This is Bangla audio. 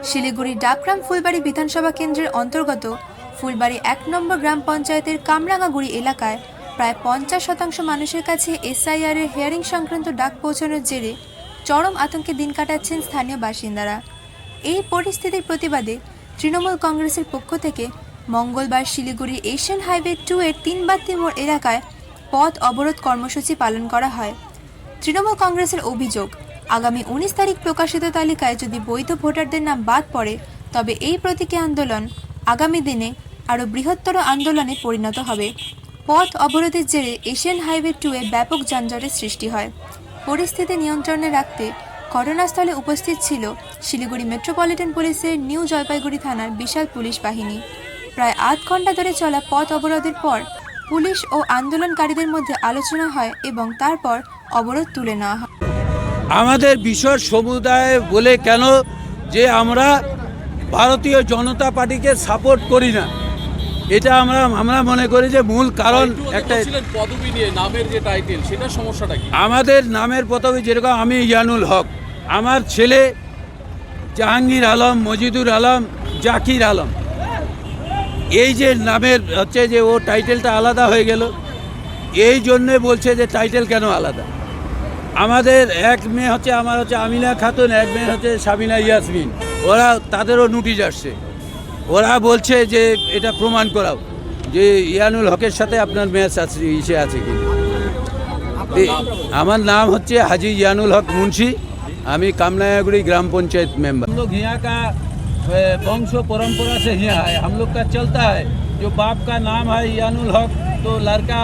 শিলিগুড়ির ডাবগ্রাম ফুলবাড়ি বিধানসভা কেন্দ্রের অন্তর্গত ফুলবাড়ি ১ নম্বর গ্রাম পঞ্চায়েতের কামরাঙাগুড়ি এলাকায় প্রায় ৫০% মানুষের কাছে এসআইআর এর হিয়ারিং সংক্রান্ত ডাক পৌঁছানোর জেরে চরম আতঙ্কে দিন কাটাচ্ছেন স্থানীয় বাসিন্দারা। এই পরিস্থিতির প্রতিবাদে তৃণমূল কংগ্রেসের পক্ষ থেকে মঙ্গলবার শিলিগুড়ি এশিয়ান হাইওয়ে 2 এর ৩ বাত্তি মোড় এলাকায় পথ অবরোধ কর্মসূচি পালন করা হয়। তৃণমূল কংগ্রেসের অভিযোগ, আগামী ১৯ তারিখ প্রকাশিত তালিকায় যদি বৈধ ভোটারদের নাম বাদ পড়ে তবে এই প্রতীকী আন্দোলন আগামী দিনে আরও বৃহত্তর আন্দোলনে পরিণত হবে। পথ অবরোধের জেরে এশিয়ান হাইওয়ে 2 এ ব্যাপক যানজটের সৃষ্টি হয়। পরিস্থিতি নিয়ন্ত্রণে রাখতে ঘটনাস্থলে উপস্থিত ছিল শিলিগুড়ি মেট্রোপলিটন পুলিশের নিউ জলপাইগুড়ি থানার বিশাল পুলিশ বাহিনী। প্রায় ৮ ঘন্টা ধরে চলা পথ অবরোধের পর পুলিশ ও আন্দোলনকারীদের মধ্যে আলোচনা হয় এবং তারপর অবরোধ তুলে নেওয়া হয়। আমাদের বিশ্বর সমুদায় বলে কেন যে আমরা ভারতীয় জনতা পার্টিকে সাপোর্ট করি না, এটা আমরা মনে করি যে মূল কারণ একটা পদবি নিয়ে নামের যে টাইটেল সেটা সমস্যাটা কি? আমাদের নামের পদবি যেরকম আমি ইয়ানুল হক, আমার ছেলে জাহাঙ্গীর আলম, মজিদুর আলম, জাকির আলম, এই যে নামের হচ্ছে যে ও টাইটেলটা আলাদা হয়ে গেল, এই জন্যে বলছে যে টাইটেল কেন আলাদা। আমাদের এক মেয়ে হচ্ছে আমার হচ্ছে আমিনা খাতুন, এক মেয়ে হচ্ছে সাবিনা ইয়াসমিন, ওরা তাদেরও নোটিশ আসছে। ওরা বলছে যে এটা প্রমাণ করাও যে ইয়ানুল হকের সাথে আপনার ম্যাচ আছে, ইসে আছে কি। আমার নাম হচ্ছে हाजी ইয়ানুল हक मुंशी, আমি कामनायागुड़ी ग्राम पंचायत मेंबर। हम लोग यहाँ का वंश परंपरा से यहाँ है, हम लोग का चलता है जो बाप का नाम है यानुल हक तो लड़का